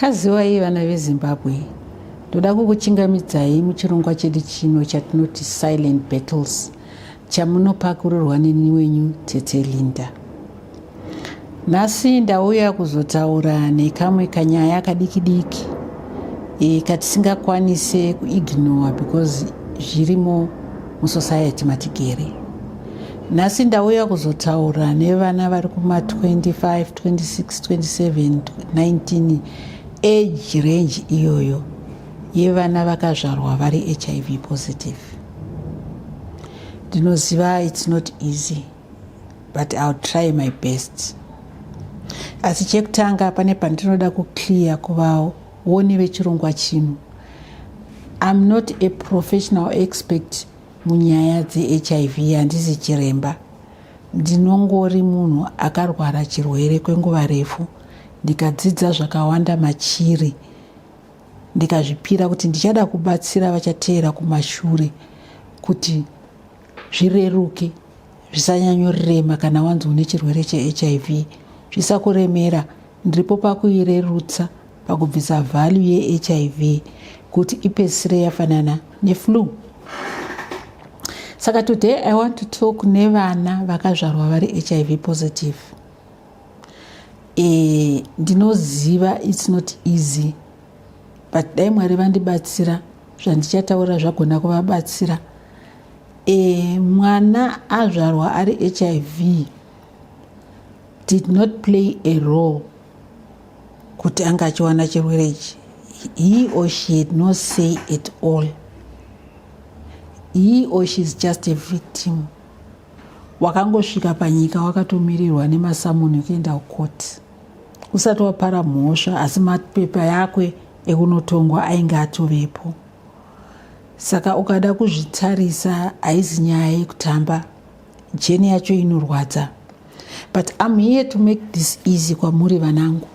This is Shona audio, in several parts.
Kaziwai vana veZimbabwe, ndoda kukuchingamidzai muchirongwa chedu chino chatinoti silent battles chamunopakurirwa neni wenyu Tete Linda. Nhasi ndauya kuzotaura nekamwe kanyaya kadiki katisingakwanise kuignore because zvirimo musociety matigere. Nhasi ndauya kuzotaura nevana vari kuma 25, 26, 27, 19 age range iyoyo yevana vakazvarwa vari HIV positive. Ndinoziva it's not easy, but I'll try my best. Asi chekutanga pane pandinoda kuclear kuvaoni vechirongwa chino. I'm not a professional expert munyaya dze-HIV, handisi chiremba. Ndinongori munhu akarwara chirwere kwenguva refu, ndikadzidza zvakawanda machiri, ndikazvipira kuti ndichada kubatsira vachateera kumashure kuti zvireruke, zvisanyanyorema kana wanzi une chirwere cheHIV, zvisakuremera. Ndiripo pakuirerutsa, pakubvisa value yeHIV kuti ipedzisire yafanana neflu. Saka today I want to talk nevana vakazvarwa vari HIV positive. Ndinoziva it's not easy, but dai Mwari vandibatsira zvandichataura zvagona kuvabatsira. Mwana azvarwa ari HIV did not play a role kuti anga achiwana chirwere ichi. He or she had no say at all. He or she is just a victim. Wakangosvika panyika wakatomirirwa nemasamoni kuenda kukoti. Usati wapara mhosva, asi mapepa yakwe ekunotongwa ainge atovepo. Saka ukada kuzvitarisa haizi nyaya yekutamba, jeni yacho inorwadza. But I'm here to make this easy kwamuri vanangu.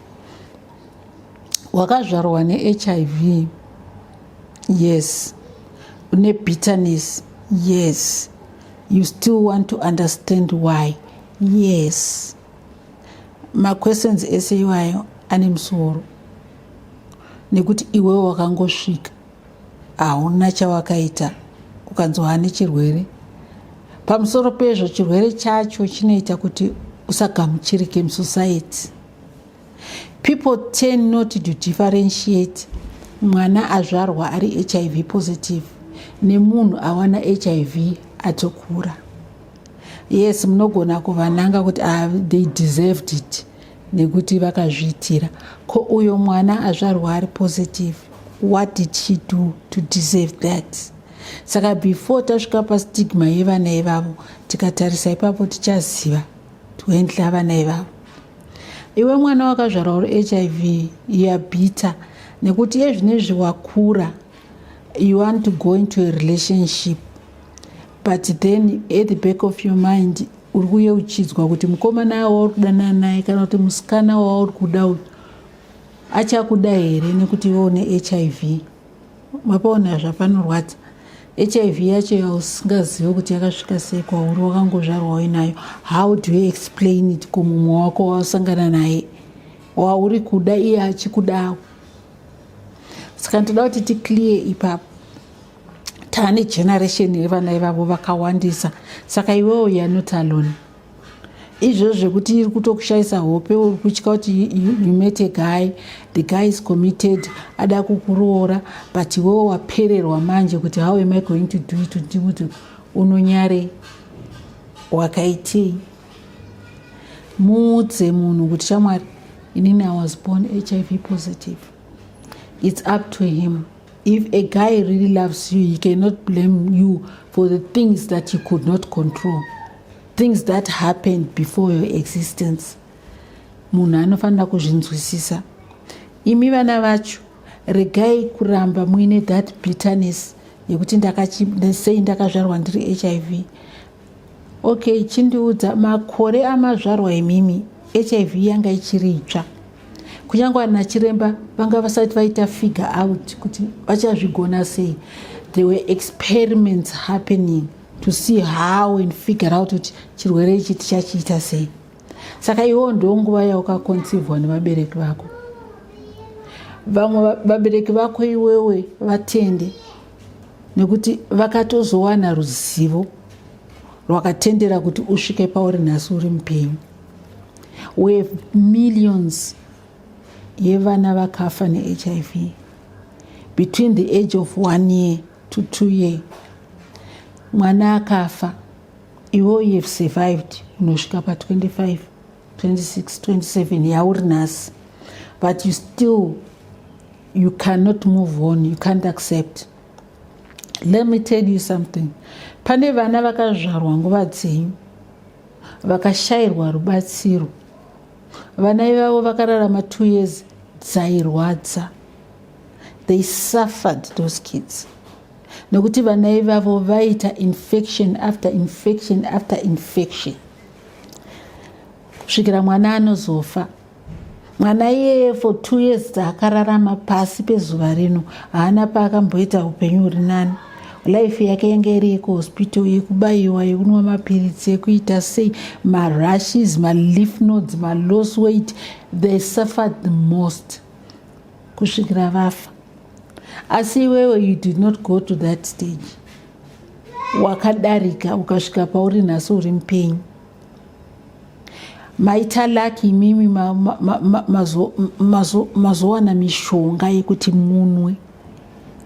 Wakazvarwa neHIV, yes. Une bitterness, yes. You still want to understand why, yes. My questions ese iwayo ane musoro, nekuti iwewe wakangosvika hauna chawakaita ukanzwa nechirwere. Pamusoro pezvo chirwere chacho chinoita kuti usagamuchirike musociety. People tend not to differentiate mwana azvarwa ari HIV positive nemunhu awana HIV atokura. Yes, munogona kuvananga kuti they deserved it nekuti vakazviitira. Ko uyo mwana azvarwa ari positive, what did she do to deserve that? Saka before tasvika pastigma yevana ivavo, tikatarisa ipapo tichaziva toendla vana ivavo. Iwe mwana wakazvarwa uri HIV, you are bitter nekuti yezvinezvi wakura, you want to go into a relationship, but then at the back of your mind uri kuyeuchidzwa kuti mukomana wauri kudanana naye kana kuti musikana wauri kuda uyu achakuda here nekuti iwe une HIV. Mapaona zvapanorwadza. HIV yacho yausingazivi kuti yakasvika sei kwauri, wakangozvarwa uinayo. How do you explain it kumumwe wako wausangana naye wauri kuda iye achikudawo? Saka ndoda kuti ticlear ipapo. Tane generation yevana ivavo vakawandisa. Saka iwewo you are not alone. Izvozvo kuti iri kutokushayisa hope, uri kutya kuti you met a guy, the guy is committed, ada kukuroora, but iwewo wapererwa manje kuti how am I going to do it, kuti unonyare wakaitei. Muudze munhu kuti shamwari, inini I was born HIV positive. It's up to him. If a guy really loves you, he cannot blame you for the things that you could not control, things that happened before your existence. Munhu anofanira kuzvinzwisisa. Imi vana vacho, regai kuramba muine that bitterness yekuti sei ndakazvarwa ndiri HIV. Okay, chindiudza makore amazvarwa imimi, HIV yanga ichiri itsva. Kunyangwa nachiremba vanga vasati vaita figure out kuti vachazvigona sei. There were experiments happening to see how and figure out kuti chirwere ichi tichachiita sei. Saka iwo ndo nguva yaukaconceive nevabereki vako. vamwe vabereki vako iwewe vatende, nekuti vakatozowana ruzivo rwakatendera kuti usvike pauri nhasi uri mupenyu. We have millions yevana vakafa neHIV between the age of 1 year to 2 year. Mwana akafa, iwe you have survived, unosvika pa 25, 26, 27 yauri nhasi, but you cannot move on, you can't accept. Let me tell you something. Pane vana vakazvarwa nguva dzenyu vakashayirwa rubatsiro. Vana ivavo vakararama 2 years dzairwadza. They suffered, those kids. Nekuti vana ivavo vaita infection after infection after infection. Kusvikira mwana anozofa. Mwana iyeye for 2 years dzakararama pasi pezuva rino haana paakamboita upenyu huri nani. Life yake yange iri kuhospital, yekubayiwa, yekunwa mapiritsi, yekuita sei, marashes, lymph nodes, loss weight. They suffered the most kusvikira vafa. Asi iwewe you did not go to that stage. Wakadarika ukasvika pauri nhasi uri mupenyu. Maita laki imimi mazowana mishonga yekuti munwe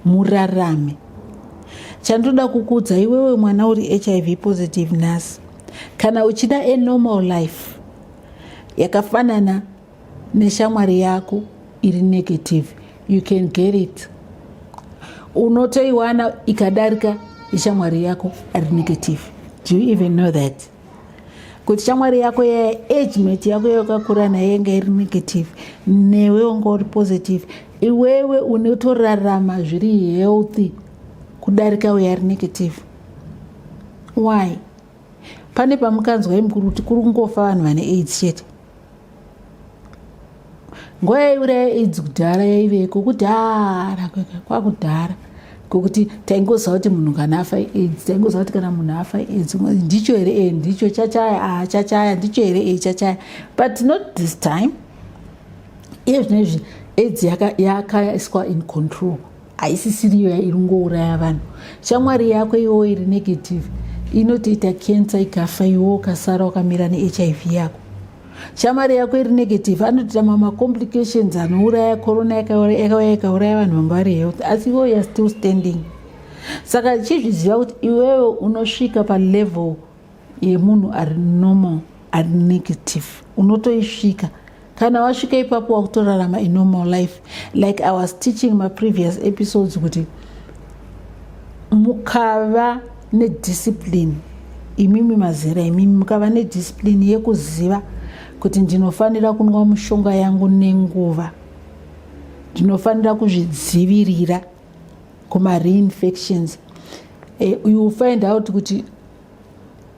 murarame. Chandoda kukuudza iwewe mwana uri HIV positive nhasi, kana uchida a normal life yakafanana neshamwari yako iri negative, you can get it. Unotoiwana ikadarika ishamwari yako ari negative. Do you even know that? Kuti shamwari yako ya age mate yako yakakura nayo yanga iri negative, newe unga uri positive, iwewe unotorarama zviri healthy kudarika we are negative. Why? Pane pamukanzwa imukuru kuti kuri kungofa vanhu vane AIDS chete. Nguva yaiuraya AIDS kudhara yaiveko, kudhara kwakudhara kokuti taingoziva kuti munhu kana afa AIDS, taingoziva kuti kana munhu afa AIDS ndicho here ndicho chachaya chachaya ndicho here chachaya, but not this time. Iye zvinezvi AIDS yakaiswa in control, haisisiriyo iringouraya vanhu. Shamwari yako iwo iri negative inotoita cancer ikafa, iwo ukasara ukamira neHIV yako. Shamwari yako iri negative anotoita complications anouraya, corona yakauya ikauraya vanhu vanga vari health, asi iwo you are still standing. Saka chizviziva kuti iwewe unosvika palevel yemunhu ari normal, ari negative, unotoisvika. Kana wasvika ipapo wakutorarama a normal life. Like I was teaching my previous episodes kuti mukava nediscipline, imimi mazera imimi mukava nediscipline yekuziva kuti ndinofanira kunwa mushonga yangu nenguva, ndinofanira kuzvidzivirira kuma reinfections. You will find out kuti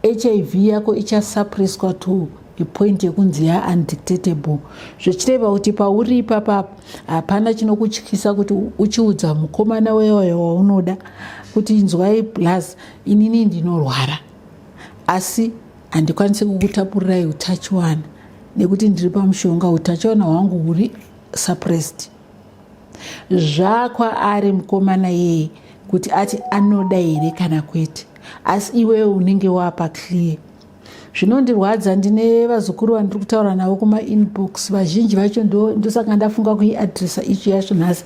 HIV yako ichasuppresswa to a point yekunzi ya undetectable. Zvichireva kuti pauri ipapa hapana chinokutyisa kuti uchiudza mukomana wewe waunoda kuti inzwai plus inini ndinorwara, asi handikwanisi kukutapurirai utachiwana nekuti ndiri pamushonga, utachiwana hwangu huri suppressed. Zvakwa ari mukomana yeye kuti ati anoda here kana kwete, asi iwewe unenge wapa clear. Zvinondirwadza ndine vazukuru vandiri kutaura navo kuma inbox, vazhinji vacho ndosaka ndafunga kuiadresa ichi yacho nhasi,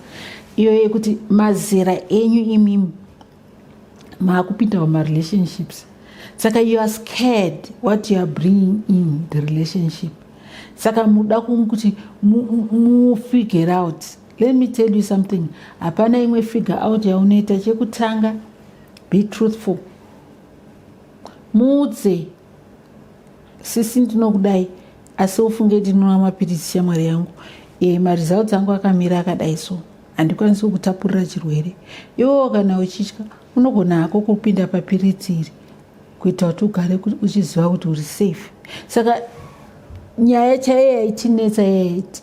iyo yekuti mazera enyu imimi maakupinda muma relationships. Saka you are scared what you are bringing in the relationship. Saka muda kuti mu figure out. Let me tell you something. Hapana imwe figure out yaunoita. Chekutanga, be truthful. Muudze, sisi ndinokudai asi ufunge ndinonwa mapiritsi shamwari yangu, maresults angu akamira akadai so, handikwanisi kukutapurira chirwere. Iwo kana uchitya unogona hako kupinda papiritsi iri kuita kuti ugare uchiziva kuti uri safe. Saka nyaya chaiye yaitinetsa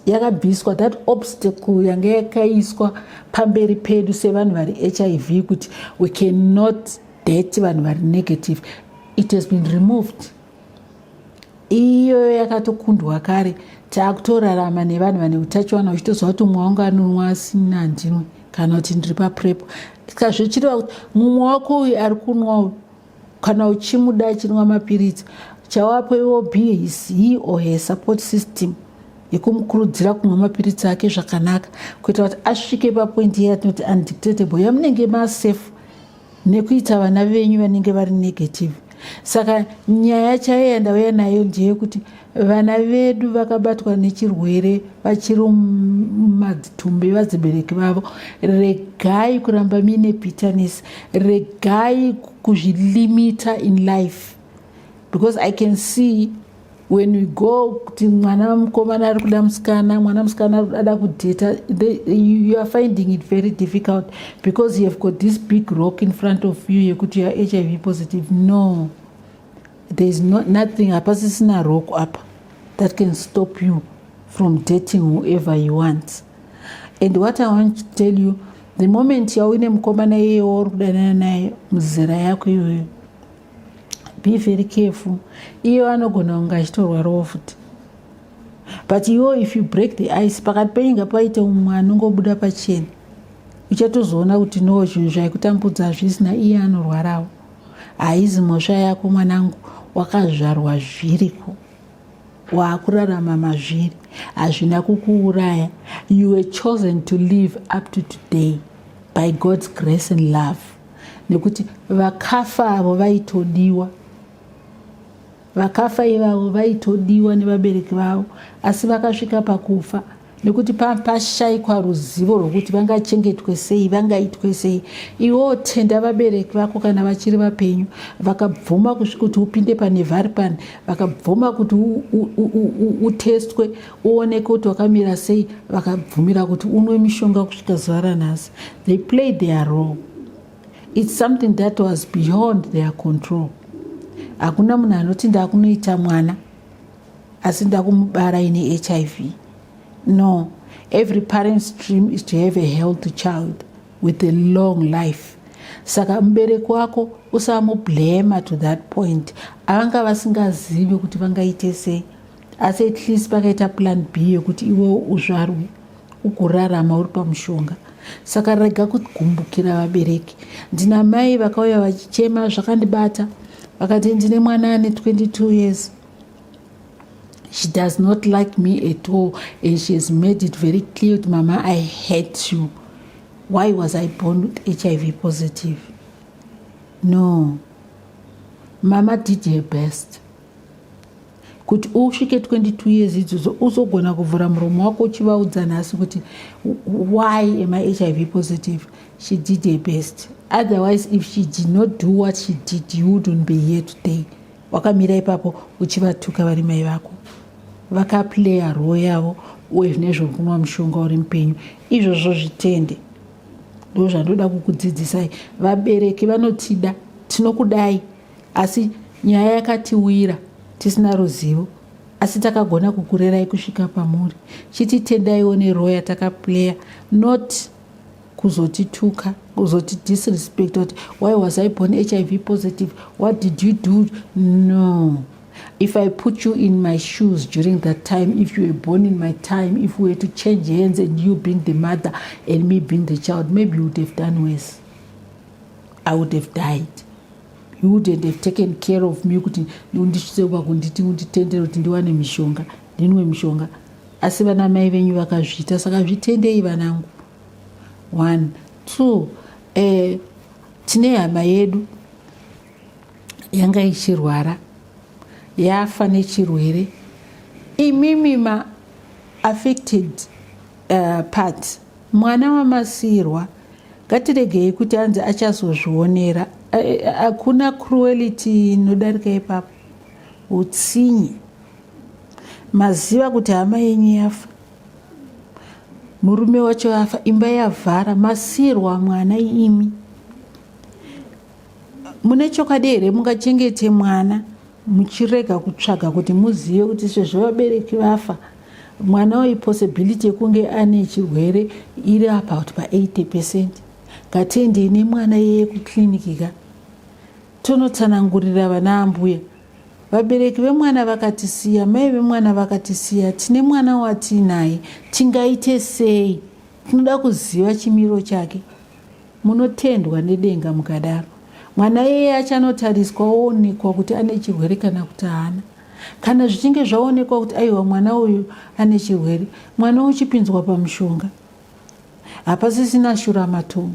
yakabviswa, that obstacle yanga yakaiswa pamberi pedu sevanhu vari HIV kuti we cannot date vanhu vari negative, it has been removed. Iyo yakatokundwa kare taakutorarama nevanhu vane utachiwana uchitozva kuti mumwe wangu anonwa asina handinwe kana kuti ndiri paprepo. Saka zvichireva kuti mumwe wako uyu ari kunwa kana uchimuda achinwa mapiritsi, chawapo iwo be he or her support system yekumukurudzira kumwa mapiritsi ake zvakanaka kuita kuti asvike papoindi yatinoti undetectable yamunenge masafe nekuita vana venyu vanenge vari negative. Saka nyaya chayo yandauya nayo ndeyekuti vana vedu vakabatwa nechirwere vachiri mumadzitumbe vadzibereki vavo, regai kuramba mine bitterness, regai kuzvilimita in life, because I can see when we go kuti mwana mukomana ari kuda musikana, mwana musikana ari kuda kudheta, you are finding it very difficult because you have got this big rock in front of you yekuti you are HIV positive. No, there is nothing, hapasisina rock up that can stop you from dating whoever you want. And what I want to tell you, the moment yawine mukomana yeye uri kudanana naye muzera yako iyoyo, be very careful. Iyo anogona kunge achitorwarawo futi. But if you break the ice, pakati penyika paita umwe anongobuda pachena, uchatozoona kuti no, zvinhu zvaikutambudza hazvisina, iye anorwarawo. Haizi mhosva yako mwanangu, wakazvarwa zviriko, waakurarama mazviri, hazvina kukuuraya. You were chosen to live up to today by God's grace and love. Nekuti vakafa avo vaitodiwa, vakafa ivavo vaitodiwa nevabereki vavo, asi vakasvika pakufa nekuti pashayikwa ruzivo rwokuti vangachengetwe sei, vangaitwe sei. Iwo tenda vabereki vako kana vachiri vapenyu, vakabvuma kuti upinde pane varipani, vakabvuma kuti utestwe uoneke kuti wakamira sei, vakabvumira kuti unwe mishonga kusvika zuva ranhasi. They played their role. It's something that was beyond their control. Hakuna munhu anoti ndakunoita mwana asi ndakumubara ine HIV. No, every parent's dream is to have a healthy child with a long life. Saka mubereki wako usamublema to that point. Avanga vasingazivi kuti vangaite sei, asi at least vakaita plan B yekuti iwe uzvarwe ukurarama uri pamushonga. Saka rega kugumbukira vabereki. Ndina mai vakauya vachichema zvakandibata, vakati ndine mwana ane 22 years. She does not like me at all, and she has made it very clear to Mama, I hate you. Why was I born with HIV positive? No. Mama did her best. Kuti usvike 22 years idzodzo uzogona kuvhura muromo wako uchivaudza nhasi kuti why am I HIV positive? She did her best. Otherwise, if she did not do what she did, you wouldn't be here today. Wakamira ipapo uchivatuka vari mai vako. Vakaplaya role yavo uye nezvokumwa mushonga uri mupenyu. Izvozvo zvitende. Ndo zvandoda kukudzidzisai. Vabereki vanotida, tinokudai, asi nyaya yakatiwira tisina ruzivo, asi takagona kukurerai kusvika pamuri. Chititendaiwo nerole yatakaplaya, not kuzotituka, kuzoti disrespect, that why was I born HIV positive? What did you do? No. If I put you in my shoes during that time, if you were born in my time, if we were to change hands and you being the mother and me being the child, maybe you would have done worse. I would have died. You wouldn't have taken care of me kuti undiseva kunditi unditendere kuti ndiwane mishonga, ndinwe mishonga. Asi vana mai venyu vakazviita, saka zvitendei vanangu. 1, 2, tine hama yedu yanga ichirwara, yafa nechirwere. Imimi ma affected part, mwana wamasirwa, ngatiregei kuti anzi achazozvionera. Hakuna cruelty inodarika ipapo, utsinyi. Maziva kuti hama yenyu yafa, murume wacho yafa, imba yavhara, masirwa mwana imi. Mune chokwadi here mungachengete mwana muchirega kutsvaga kuti muzive kuti sezvo vabereki vafa, mwana uyu possibility yekunge ane chirwere iri about pa 80%. Ngatiende nemwana yeye kuklinikika, tonotsanangurira vana ambuya vabereki vemwana vakatisiya, mai vemwana vakatisiya, tine mwana watinaye, tingaite sei? Tinoda kuziva chimiro chake. Munotendwa nedenga mukadaro. Mwana yeye achanotariswa oonekwa kuti ane chirwere kana kuti haana. Kana zvichinge zvaonekwa kuti aiwa mwana uyu ane chirwere, mwana uchipinzwa pamushonga, hapasisina shura matongo,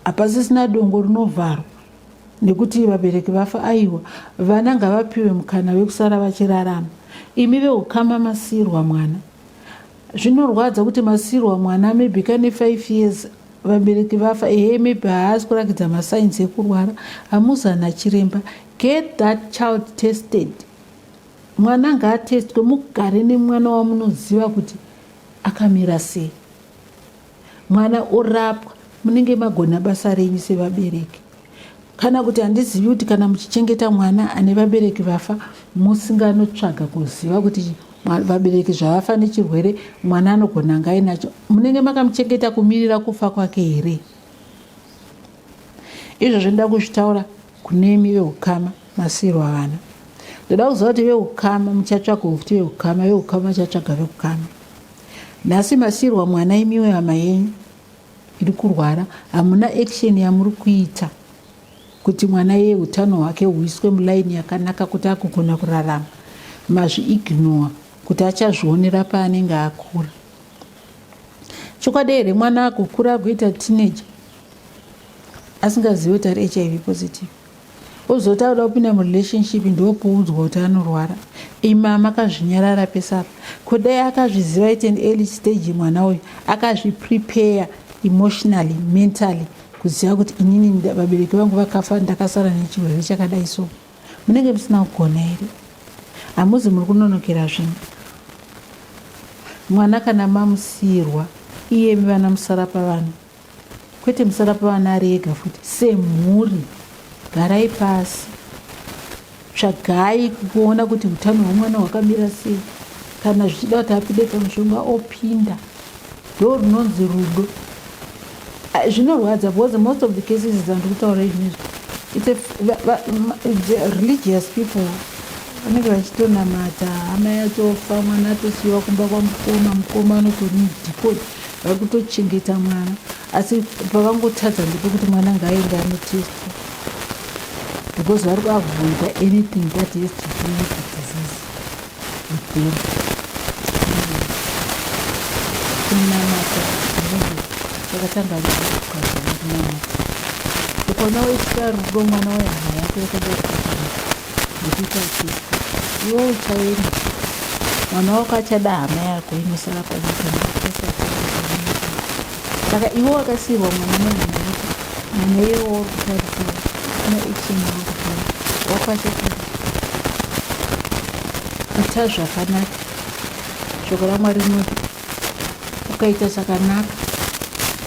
hapasisina dongo rinovharwa nekuti vabereki vafa. Aiwa, vana ngavapiwe mukana wekusara vachirarama. Imi veukama masirwa mwana. Zvinorwadza kuti masirwa mwana maybe kane 5 years vabereki vafa, maybe haasi kurakidza masainzi ekurwara, hamuzana chiremba. Get that child tested. Mwana ngaatestwe, mugare nemwana wamunoziva kuti akamira sei. Mwana orapwa, munenge magona basa renyu sevabereki. Kana kuti handizivi kuti kana muchichengeta mwana ane vabereki vafa, musinganotsvaga kuziva kuti vabereki zvavafa nechirwere, mwana anogona ngai nacho, munenge makamuchengeta kumirira kufa kwake here? Izvo zvinoda kuzvitaura kunemi veukama masirwa vana. Ndoda kuziva kuti veukama muchatsvaga kuti veukama vachatsvaga veukama. Nhasi masirwa mwana imiwe hama yenyu iri kurwara, hamuna action yamuri kuita kuti mwana yeye utano hwake huiswe mulaini yakanaka kuti akugona kurarama. Mazviignore kuti achazvionera paanenge akura. Chokwadi here mwana akukura agoita teenager asingazivi kuti ari HIV positive, ozoti auda kupinda murelationship ndopoudzwa kuti anorwara. Ima makazvinyarara pesapa. Kudai akazviziva at an early stage mwana uyu, akazviprepare emotionally, mentally, kuziva kuti inini vabereki vangu vakafa ndakasara nechirwere chakadai so, munenge musina kugona here? Hamuzi muri kunonokera zvinhu. Mwana kana mamusirwa, iye vana musara pavanhu, kwete musara pavana ari ega futi, semhuri garai pasi, tsvagai kuona kuti utano hwemwana hwakamira sei. Kana zvichida kuti apinde pamushonga opinda, ndo runonzi rudo. Zvinorwadza because most of the cases dzandiri kutaura izvizvi, it's religious people vanenge vachitonamata, hama yatofa, mwana atosiyiwa kumba kwamukoma, mukoma anotori deport, vari kutochengeta mwana, asi pavangotadza ndipo kuti mwana ngaende anotestwa, because vari kuavoida anything that has to do with the disease with them. Kunamata zvakatanga kunamata ukona weita rudo mwana wehama yako yakadaikana nekuita testwa, iwe uchaenda mwana wako achada hama yako inosara panyika. Saka iwe wakasirwa mwana wehama yako, mwana iye uri kutariswa una action yako wakwachakira ita zvakanaka. Shoko raMwari rinoti ukaita chakanaka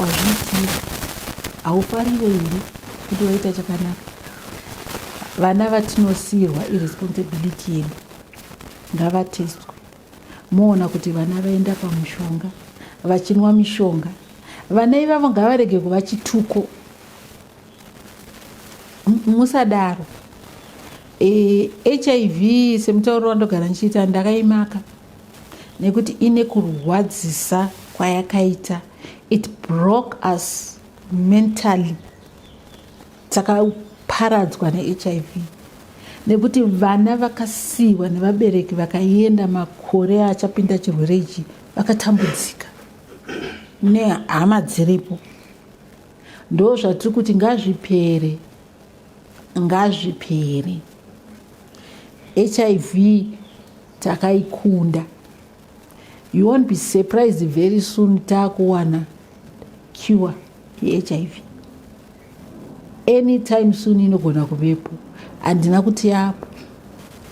wazviitira, haufariwe here kuti waita chakanaka. Vana vatinosiyirwa irresponsibility yedu, ngavatestwe. Moona kuti vana vaenda pamushonga, vachinwa mishonga. Vana ivavo ngavarege kuva chituko, musadaro. HIV semutauro wandogara ndichiita ndakaimaka nekuti ine kurwadzisa kwayakaita. It broke us mentally. Takaparadzwa neHIV nekuti vana vakasiyiwa nevabereki vakaenda makore achapinda chirwere ichi, vakatambudzika nehama dziripo. Ndo zvatiri kuti ngazvipere, ngazvipere. HIV takaikunda. You won't be surprised very soon takuwana cure yeHIV. Anytime soon inogona kuvepo. Handina kuti yapo,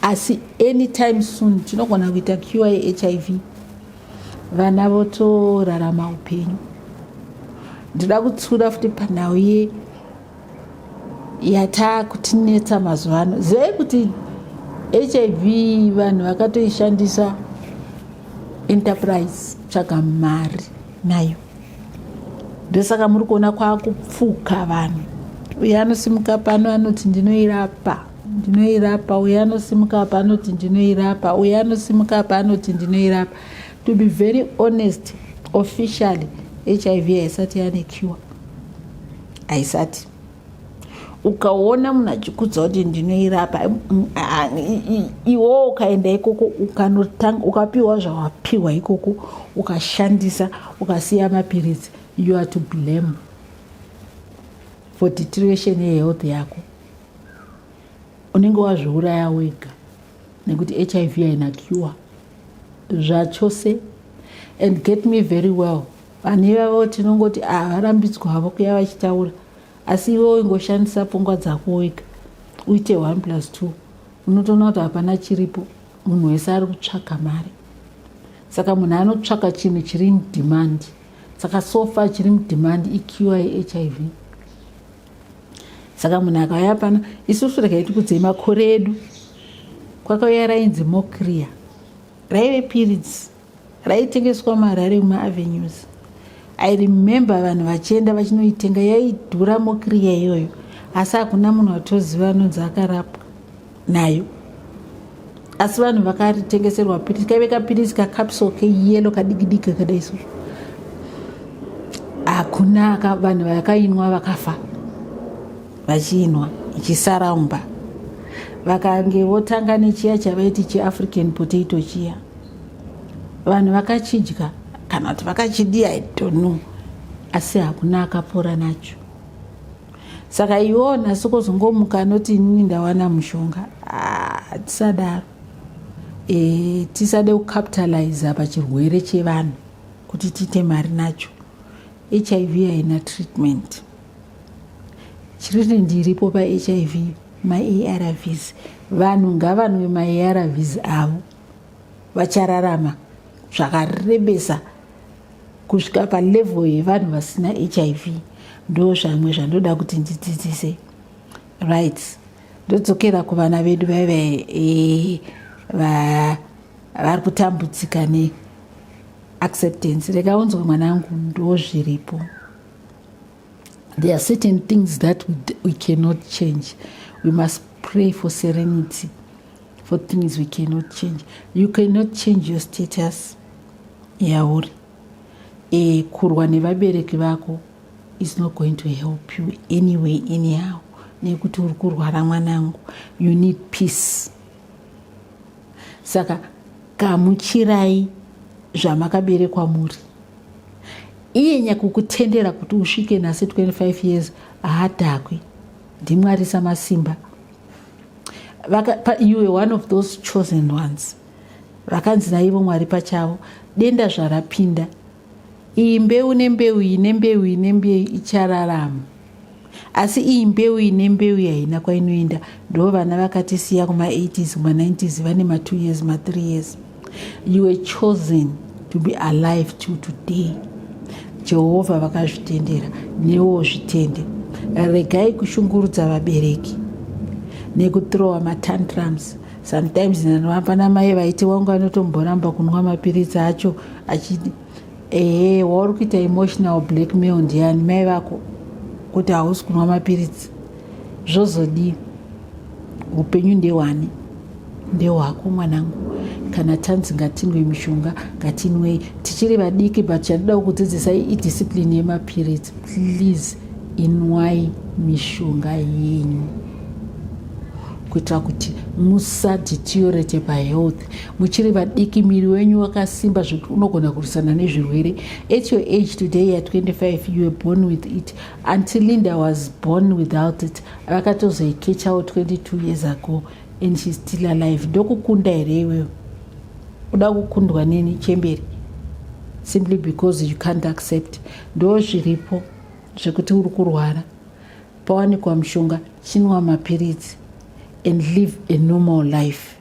asi anytime soon tinogona kuita cure yeHIV. Vana votorarama upenyu. Ndinoda kutsura futi panhau yatakutinetsa mazuva ano. Zai kuti HIV vanhu vakatoishandisa enterprise tsvaga mari nayo. Ndosaka muri kuona kwakupfuka vanhu. Uye anosimuka pano anoti ndinoirapa ndinoirapa, uyo anosimuka apa anoti ndinoirapa, uyo anosimuka apa anoti ndinoirapa. To be very honest, officially HIV haisati yane cure, haisati. Ukaona munhu achikudza kuti ndinoirapa, iwo ukaenda ikoko ukanotanga ukapiwa zvawapiwa ikoko ukashandisa ukasiya mapiritsi, you are to blame for deterioration yehealth yako. Unenge wazviuraya wega nekuti HIV haina cure zvachose. And get me very well, vane vavo tinongoti varambidzwa havo kuya vachitaura, asi iwe ingoshandisa pfungwa dzako wega uite 1+2, unotoona kuti hapana chiripo. Munhu wese ari kutsvaka mari, saka munhu anotsvaka chinhu chiri mudhimandi. Saka sofa chiri mudhimandi icure yeHIV. Saka munhu akauya pano, isusu rekaiti kudzei makore edu kwakauya rainzi Mocria, raive periods, raitengeswa marare mumaavenues. I remember vanhu vachienda vachinoitenga, yaidhura Mocria iyoyo, asi hakuna munhu watoziva anonzi akarapwa nayo. Asi vanhu vakaritengeserwa piritsi, kaive kapiritsi kakapsule keyelo kadiki kadai isusu. Hakuna vanhu vakainwa vakafa vachiinwa ichisaraumba. Vakange votanga nechiya chavaiti chiAfrican potato chiya, vanhu vakachidya kana kuti vakachidi, I don't know, asi hakuna akapora nacho. Saka iwona sikuzongomuka anoti inini ndawana mushonga. Tisadaro. Tisade kucapitalize pachirwere chevanhu kuti tiite mari nacho. HIV haina treatment. Treatment iripo paHIV ma-ARVs. Vanhu ngavanwe ma-ARVs avo vachararama zvakarebesa kusvika palevel yevanhu vasina HIV. Ndo zvamwe zvandoda kuti ndidzidzise. Right. Ndodzokera kuvana vedu vaive vari kutambudzika neacceptance. Rekaunzwe mwanangu, ndo zviripo. There are certain things that we cannot change. We must pray for serenity for things we cannot change. You cannot change your status yauri. Kurwa nevabereki vako is not going to help you anyway anyhow. Nekuti uri kurwara mwanangu, you need peace. Saka gamuchirai zvamakaberekwa muri. Iye nyakukutendera kuti usvike nasi 25 years haadhakwi, ndiMwari samasimba. You were one of those chosen ones. Vakanzi naivo Mwari pachavo, denda zvarapinda, iyi mbeu nembeu inembeu ichararama. Asi iyi mbeu inembeu haina kwainoenda. Ndo vana vakatisiya kuma-80s kuma-90s vane ma2 years ma3 years. You were chosen to be alive till today. Jehovha vakazvitendera, newo zvitende. Regai kushungurudza vabereki nekuthrowa matantrums. Sometimes nanovamba namai vaiti wangu anotomboramba kunwa mapiritsi acho achidi wauri kuita emotional blackmail ndiani mai vako kuti hausi kunwa mapiritsi. Zvozodii? Upenyu ndehwani? Ndehwako mwanangu. Kana tanzi ngatinwe mishonga ngatinwei. Tichiri vadiki but chandoda kukudzidzisai idiscipline yemapiritsi. Please inwai mishonga yenyu kuitira kuti musadeteriorate pahealth. Muchiri vadiki, miri wenyu wakasimba zvekuti unogona kurwisana nezvirwere. At your age today at 25, you were born with it. Until Linda was born without it. Vakatozoicatch out 22 years ago and she's still alive. Ndokukunda here iwewe? Uda kukundwa nini chemberi? Simply because you can't accept. Ndo zviripo zvekuti uri kurwara, pawanikwa mushonga, chinwa mapiritsi and live a normal life.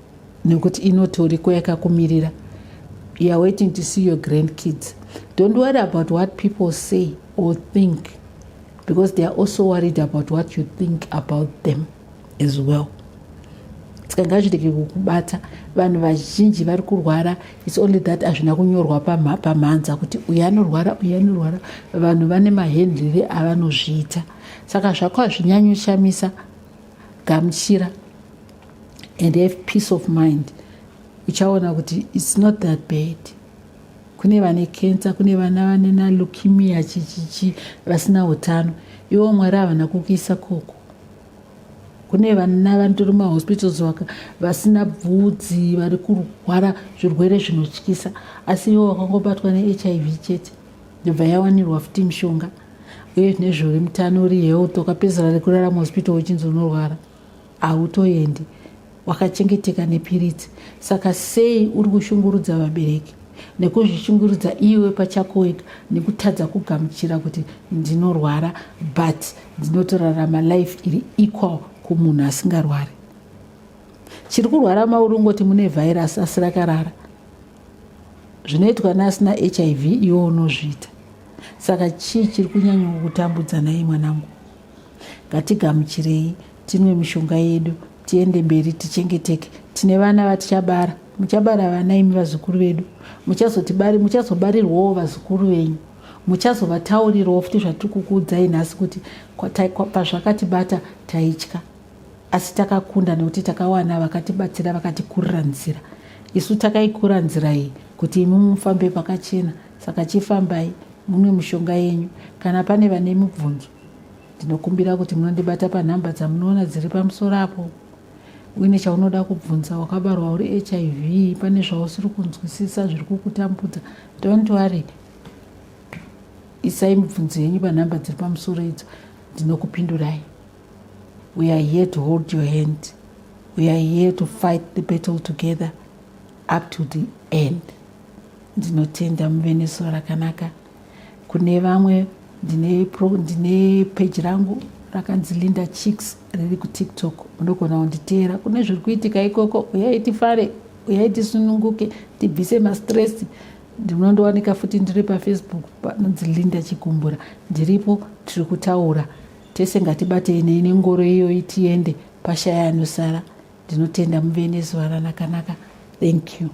Nekuti inotoriko yakakumirira. You are waiting to see your grandkids. Don't worry about what people say or think, because they are also worried about what you think about them as well. Tikangazvidike kukubata vanhu vazhinji vari kurwara. It's only that hazvina kunyorwa pamhanza kuti uyu anorwara uyu anorwara. Vanhu vane mahendlere avanozviita. Saka zvako hazvinyanyoshamisa. Gamuchira and have peace of mind, uchaona kuti it's not that bad. Kune vane cancer, kune vana vane leukemia chichichi vasina utano, iwo Mwari havana kukuisa koko. Kune vana vantori mahospitals vasina bvudzi, vari kurwara zvirwere zvinotyisa, asi iwo wakangobatwa neHIV chete ndobva yawanirwa futi mishonga, uye nezvori mutano uri health, ukapedzera rekurarama hospital uchinzi unorwara, hautoendi, wakachengeteka nepiritsi. Saka sei uri kushungurudza vabereki nekuzvishungurudza iwe pachako wega nekutadza kugamuchira kuti ndinorwara but ndinotorarama life iri equal kumunhu asingarwari. Chiri kurwara mauri ungoti mune virus asi rakarara, zvinoitwa neasina HIV iwo unozviita. Saka chii chiri kunyanya kukutambudza naye mwanangu? Ngatigamuchirei, tinwe mishonga yedu, tiende mberi, tichengeteke. Tine vana vatichabara, muchabara vana imi vazukuru vedu, muchazobarirwawo vazukuru venyu, muchazovataurirawo futi zvatiri kukuudzai nhasi kuti pazvakatibata taitya, asi takakunda nekuti takawana vakatibatsira vakatikurira nzira. Isu takaikura nzira iyi kuti imi mufambe pakachena. Saka chifambai, mumwe mishonga yenyu. Kana pane vane mibvunzo, ndinokumbira kuti munondibata panhamba dzamunoona dziri pamusoro apo. Uine chaunoda kubvunza, wakabarwa uri HIV, pane zvausiri kunzwisisa zviri kukutambudza, don't worry, isai mibvunzo yenyu panhamba dziri pamusoro idzo, ndinokupindurai. We are here to hold your hand. We are here to fight the battle together up to the end. Ndinotenda muve nezuva rakanaka. Kune vamwe ndine page rangu rakanzi Linda Chicks riri kuTikTok, munogona kunditeera. Kune zviri kuitika ikoko, uyai tifare, uyai tisununguke, tibvise mastress. Ndinondowanika futi ndiri paFacebook panonzi Linda Chikumbura, ndiripo, tiri kutaura. Tese ngatibatei nengoro iyo tiende, pashaya anosara. Ndinotenda muve nezuva rakanaka. Thank you.